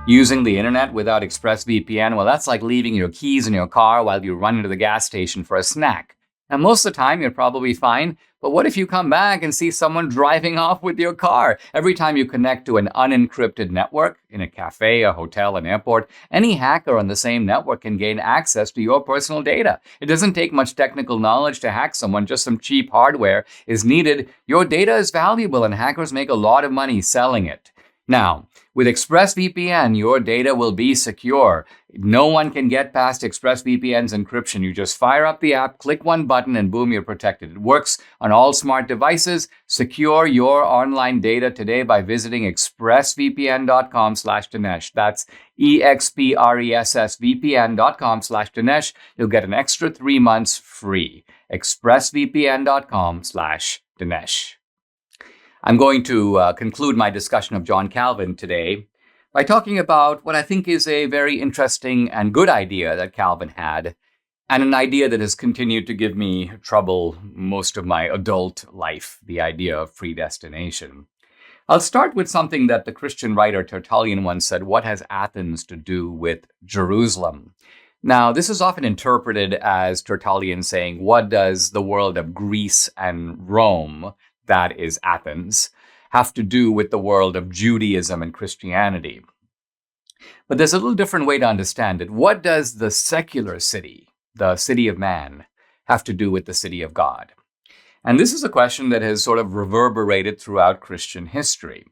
Using the internet without ExpressVPN, well, that's like leaving your keys in your car while you run into the gas station for a snack. Now, most of the time, you're probably fine, but what if you come back and see someone driving off with your car? Every time you connect to an unencrypted network, in a cafe, a hotel, an airport, any hacker on the same network can gain access to your personal data. It doesn't take much technical knowledge to hack someone, just some cheap hardware is needed. Your data is valuable and hackers make a lot of money selling it. Now, with ExpressVPN, your data will be secure. No one can get past ExpressVPN's encryption. You just fire up the app, click one button, and boom, you're protected. It works on all smart devices. Secure your online data today by visiting expressvpn.com/Dinesh. That's expressvpn.com/Dinesh. You'll get an extra 3 months free. expressvpn.com/Dinesh. I'm going to conclude my discussion of John Calvin today by talking about what I think is a very interesting and good idea that Calvin had, and an idea that has continued to give me trouble most of my adult life, the idea of predestination. I'll start with something that the Christian writer Tertullian once said: what has Athens to do with Jerusalem? Now, this is often interpreted as Tertullian saying, what does the world of Greece and Rome, that is Athens, have to do with the world of Judaism and Christianity? But there's a little different way to understand it. What does the secular city, the city of man, have to do with the city of God? And this is a question that has sort of reverberated throughout Christian history.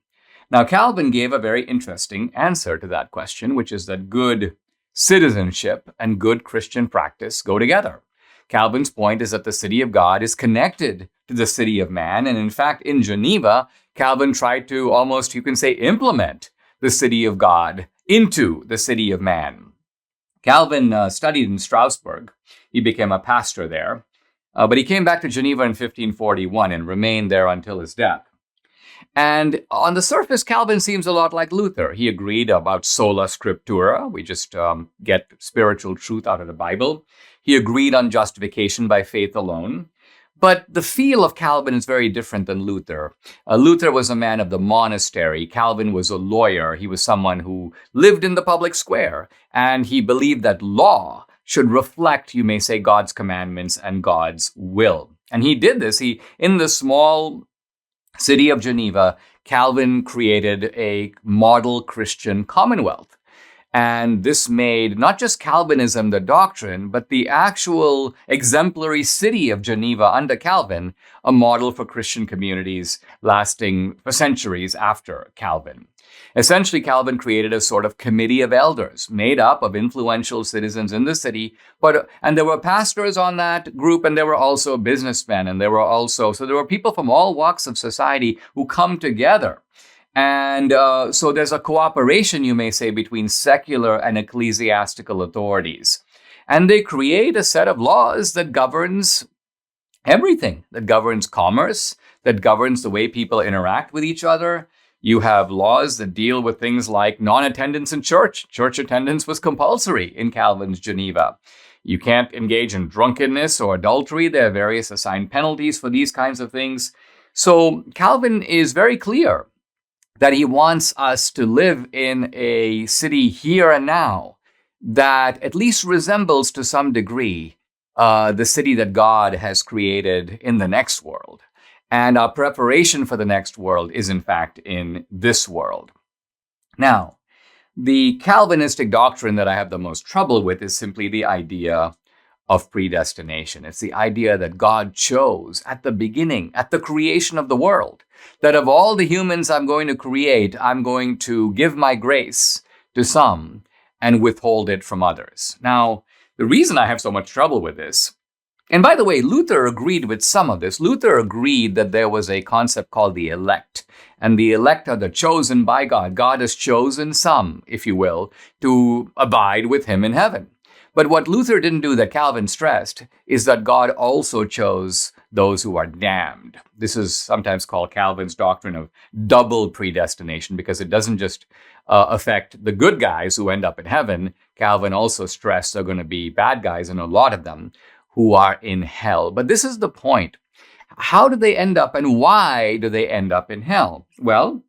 Now, Calvin gave a very interesting answer to that question, which is that good citizenship and good Christian practice go together. Calvin's point is that the city of God is connected to the city of man. And in fact, in Geneva, Calvin tried to almost, you can say, implement the city of God into the city of man. Calvin studied in Strasbourg. He became a pastor there. But he came back to Geneva in 1541 and remained there until his death. And on the surface, Calvin seems a lot like Luther. He agreed about sola scriptura. We just get spiritual truth out of the Bible. He agreed on justification by faith alone. But the feel of Calvin is very different than Luther. Luther was a man of the monastery. Calvin was a lawyer. He was someone who lived in the public square. And he believed that law should reflect, you may say, God's commandments and God's will. And he did this. In the small city of Geneva, Calvin created a model Christian commonwealth. And this made not just Calvinism the doctrine, but the actual exemplary city of Geneva under Calvin a model for Christian communities lasting for centuries after Calvin. Essentially, Calvin created a sort of committee of elders made up of influential citizens in the city, and there were pastors on that group, and there were also businessmen, and there were people from all walks of society who come together. And so there's a cooperation, you may say, between secular and ecclesiastical authorities. And they create a set of laws that governs everything, that governs commerce, that governs the way people interact with each other. You have laws that deal with things like non-attendance in church. Church attendance was compulsory in Calvin's Geneva. You can't engage in drunkenness or adultery. There are various assigned penalties for these kinds of things. So Calvin is very clear that he wants us to live in a city here and now that at least resembles to some degree the city that God has created in the next world. And our preparation for the next world is, in fact, in this world. Now, the Calvinistic doctrine that I have the most trouble with is simply the idea of predestination. It's the idea that God chose at the beginning, at the creation of the world, that of all the humans I'm going to create, I'm going to give my grace to some and withhold it from others. Now, the reason I have so much trouble with this, and by the way, Luther agreed with some of this. Luther agreed that there was a concept called the elect, and the elect are the chosen by God. God has chosen some, if you will, to abide with him in heaven. But what Luther didn't do that Calvin stressed is that God also chose those who are damned. This is sometimes called Calvin's doctrine of double predestination, because it doesn't just affect the good guys who end up in heaven. Calvin also stressed there are going to be bad guys, and a lot of them, who are in hell. But this is the point. How do they end up, and why do they end up in hell? Well,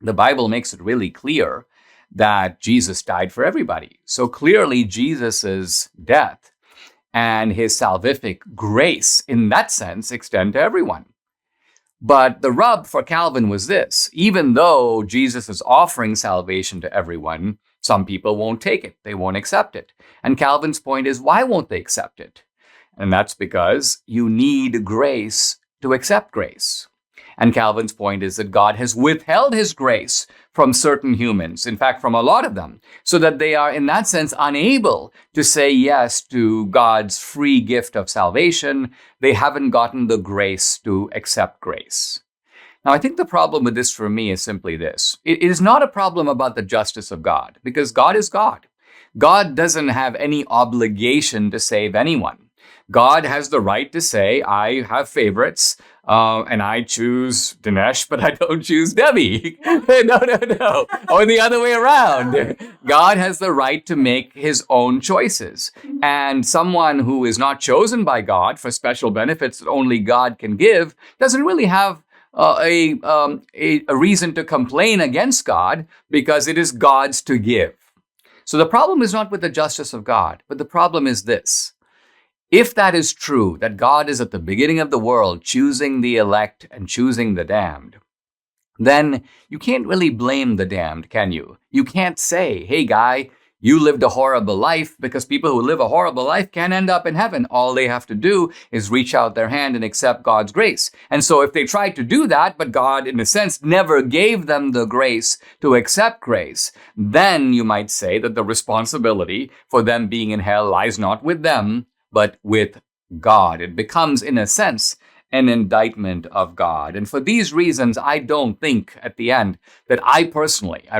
the Bible makes it really clear that Jesus died for everybody. So clearly, Jesus's death and his salvific grace, in that sense, extend to everyone. But the rub for Calvin was this: even though Jesus is offering salvation to everyone, some people won't take it. They won't accept it. And Calvin's point is, why won't they accept it? And that's because you need grace to accept grace. And Calvin's point is that God has withheld his grace from certain humans, in fact, from a lot of them, so that they are, in that sense, unable to say yes to God's free gift of salvation. They haven't gotten the grace to accept grace. Now, I think the problem with this for me is simply this. It is not a problem about the justice of God, because God is God. God doesn't have any obligation to save anyone. God has the right to say, I have favorites, and I choose Dinesh, but I don't choose Debbie. No. Or the other way around. God has the right to make his own choices. And someone who is not chosen by God for special benefits that only God can give doesn't really have a reason to complain against God, because it is God's to give. So the problem is not with the justice of God, but the problem is this. If that is true, that God is at the beginning of the world choosing the elect and choosing the damned, then you can't really blame the damned, can you? You can't say, hey guy, you lived a horrible life, because people who live a horrible life can end up in heaven. All they have to do is reach out their hand and accept God's grace. And so if they tried to do that, but God, in a sense, never gave them the grace to accept grace, then you might say that the responsibility for them being in hell lies not with them, but with God. It becomes, in a sense, an indictment of God. And for these reasons, I don't think at the end that I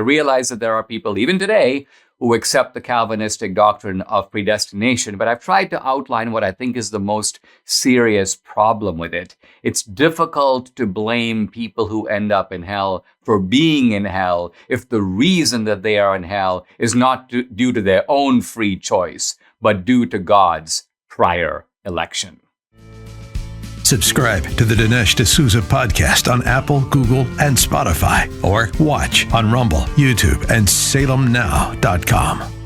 realize that there are people even today who accept the Calvinistic doctrine of predestination, but I've tried to outline what I think is the most serious problem with it. It's difficult to blame people who end up in hell for being in hell if the reason that they are in hell is not due to their own free choice, but due to God's prior election. Subscribe to the Dinesh D'Souza podcast on Apple, Google, and Spotify, or watch on Rumble, YouTube, and SalemNow.com.